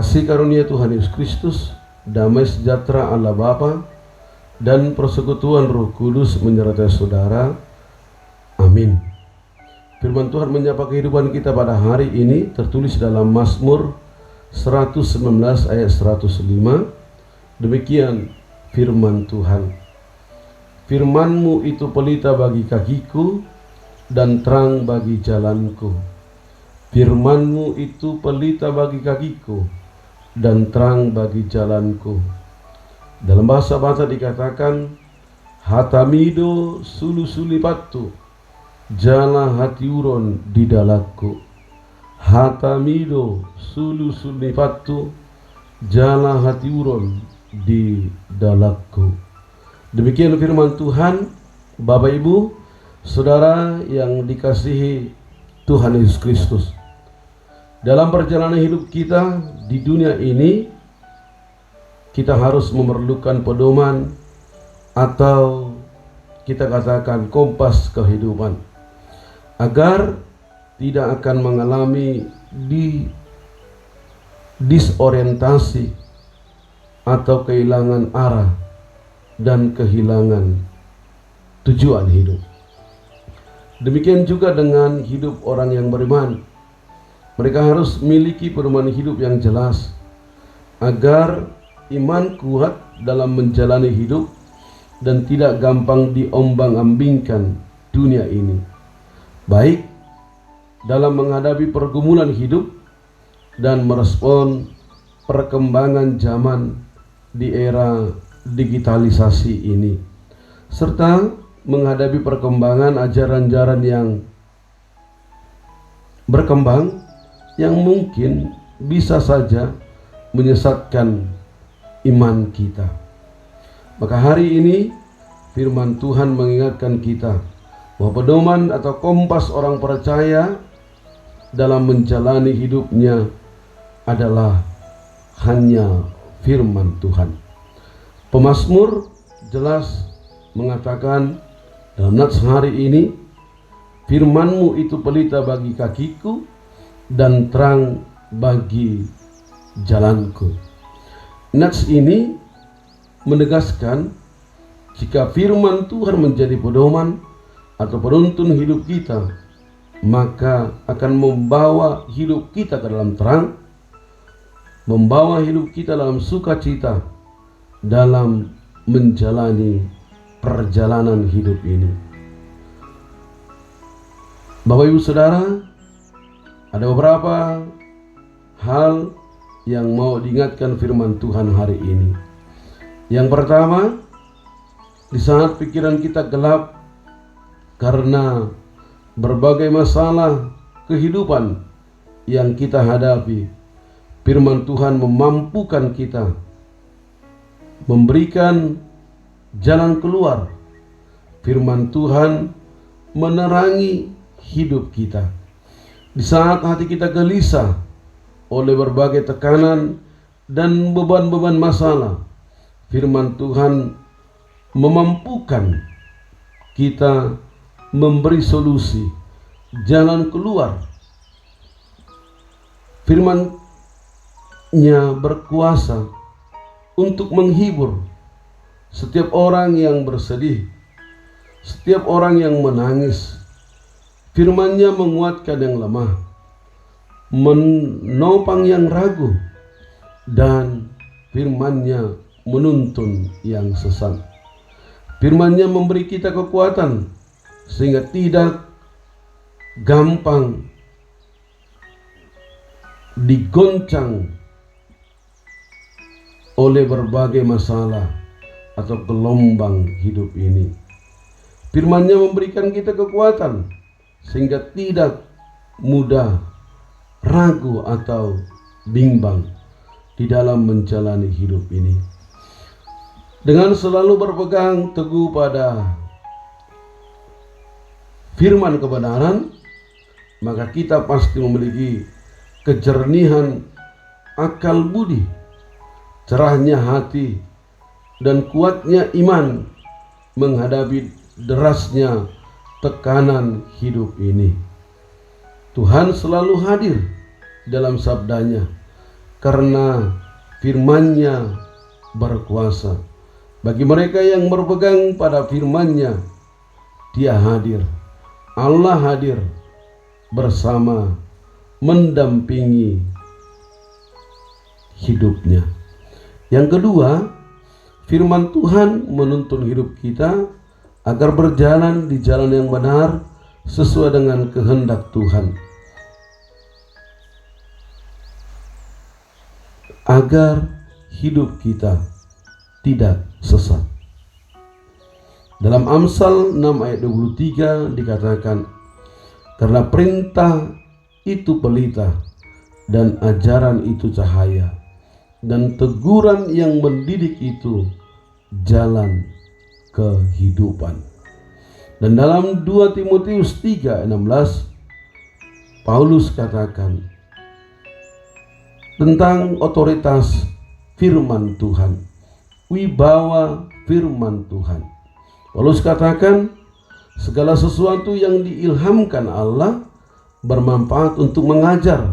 Kasih karunia Tuhan Yesus Kristus, damai sejahtera Allah Bapa, dan persekutuan Roh Kudus menyertai saudara. Amin. Firman Tuhan menyapa kehidupan kita pada hari ini tertulis dalam Mazmur 119 ayat 105. Demikian firman Tuhan. Firman-Mu itu pelita bagi kakiku dan terang bagi jalanku. Firman-Mu itu pelita bagi kakiku dan terang bagi jalanku. Dalam bahasa Batak dikatakan, hatamido sulu sulipatu, jala hati uron di dalaku. Hatamido sulu sulipatu, jala hati uron di dalaku. Demikian firman Tuhan. Bapak Ibu, saudara yang dikasihi Tuhan Yesus Kristus, dalam perjalanan hidup kita di dunia ini, kita harus memerlukan pedoman atau kita katakan kompas kehidupan, agar tidak akan mengalami disorientasi atau kehilangan arah dan kehilangan tujuan hidup. Demikian juga dengan hidup orang yang beriman. Mereka harus memiliki pedoman hidup yang jelas agar iman kuat dalam menjalani hidup dan tidak gampang diombang-ambingkan dunia ini, baik dalam menghadapi pergumulan hidup dan merespon perkembangan zaman di era digitalisasi ini, serta menghadapi perkembangan ajaran-ajaran yang berkembang yang mungkin bisa saja menyesatkan iman kita. Maka hari ini firman Tuhan mengingatkan kita bahwa pedoman atau kompas orang percaya dalam menjalani hidupnya adalah hanya firman Tuhan. Pemazmur jelas mengatakan dalam nats hari ini, firman-Mu itu pelita bagi kakiku dan terang bagi jalanku. Nats ini menegaskan jika firman Tuhan menjadi pedoman atau penuntun hidup kita, maka akan membawa hidup kita ke dalam terang, membawa hidup kita dalam sukacita dalam menjalani perjalanan hidup ini. Bapak Ibu Saudara, ada beberapa hal yang mau diingatkan firman Tuhan hari ini. Yang pertama, di saat pikiran kita gelap karena berbagai masalah kehidupan yang kita hadapi, firman Tuhan memampukan kita, memberikan jalan keluar. Firman Tuhan menerangi hidup kita. Di saat hati kita gelisah oleh berbagai tekanan dan beban-beban masalah, firman Tuhan memampukan kita memberi solusi, jalan keluar. Firman-Nya berkuasa untuk menghibur setiap orang yang bersedih, setiap orang yang menangis. Firman-Nya menguatkan yang lemah, menopang yang ragu, dan firman-Nya menuntun yang sesat. Firman-Nya memberi kita kekuatan sehingga tidak gampang digoncang oleh berbagai masalah atau gelombang hidup ini. Firman-Nya memberikan kita kekuatan sehingga tidak mudah ragu atau bimbang di dalam menjalani hidup ini. Dengan selalu berpegang teguh pada firman kebenaran, maka kita pasti memiliki kejernihan akal budi, cerahnya hati, dan kuatnya iman menghadapi derasnya tekanan hidup ini. Tuhan selalu hadir dalam sabdanya. karena firman-Nya berkuasa. Bagi mereka yang berpegang pada firman-Nya, Dia hadir. Allah hadir bersama, mendampingi hidupnya. Yang kedua, firman Tuhan menuntun hidup kita agar berjalan di jalan yang benar sesuai dengan kehendak Tuhan, agar hidup kita tidak sesat. Dalam Amsal 6 ayat 23 dikatakan, karena perintah itu pelita dan ajaran itu cahaya, dan teguran yang mendidik itu jalan kehidupan. Dan dalam 2 Timotius 3:16 Paulus katakan tentang otoritas firman Tuhan, wibawa firman Tuhan. Paulus katakan segala sesuatu yang diilhamkan Allah bermanfaat untuk mengajar,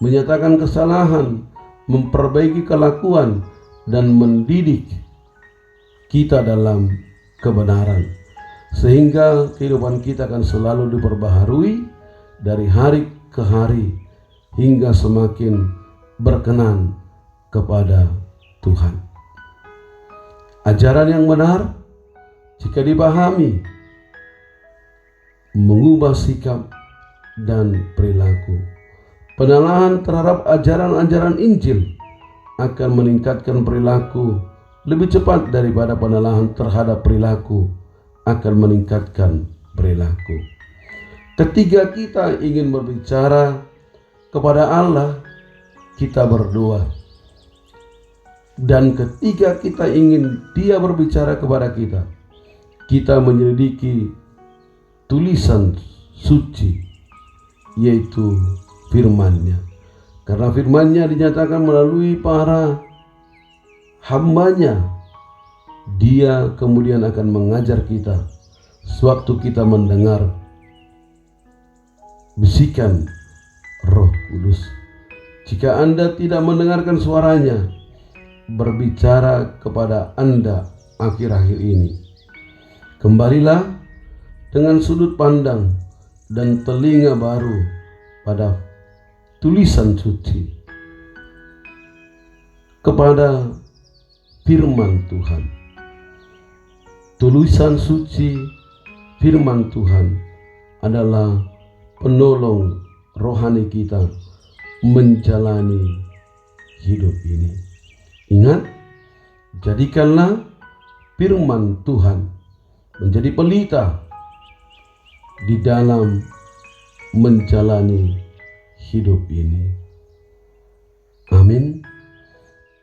menyatakan kesalahan, memperbaiki kelakuan, dan mendidik kita dalam kebenaran, sehingga kehidupan kita akan selalu diperbaharui dari hari ke hari hingga semakin berkenan kepada Tuhan. Ajaran yang benar jika dipahami mengubah sikap dan perilaku. Penelahan terhadap ajaran-ajaran Injil akan meningkatkan perilaku lebih cepat daripada penelahan terhadap perilaku akan meningkatkan perilaku. Ketika kita ingin berbicara kepada Allah, kita berdoa. Dan ketika kita ingin Dia berbicara kepada kita, kita menyelidiki tulisan suci, yaitu firman-Nya. Karena firman-Nya dinyatakan melalui para hamba-Nya, Dia kemudian akan mengajar kita sewaktu kita mendengar bisikan Roh Kudus. Jika Anda tidak mendengarkan suaranya berbicara kepada Anda akhir-akhir ini, kembalilah dengan sudut pandang dan telinga baru pada tulisan suci, kepada firman Tuhan. Tulisan suci firman Tuhan adalah penolong rohani kita menjalani hidup ini. Ingat, jadikanlah firman Tuhan menjadi pelita di dalam menjalani hidup ini. Amin.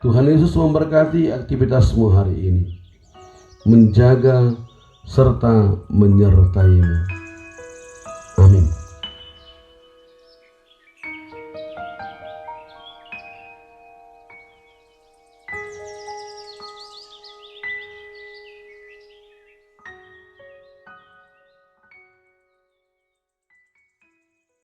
Tuhan Yesus memberkati aktivitasmu hari ini, menjaga serta menyertaimu.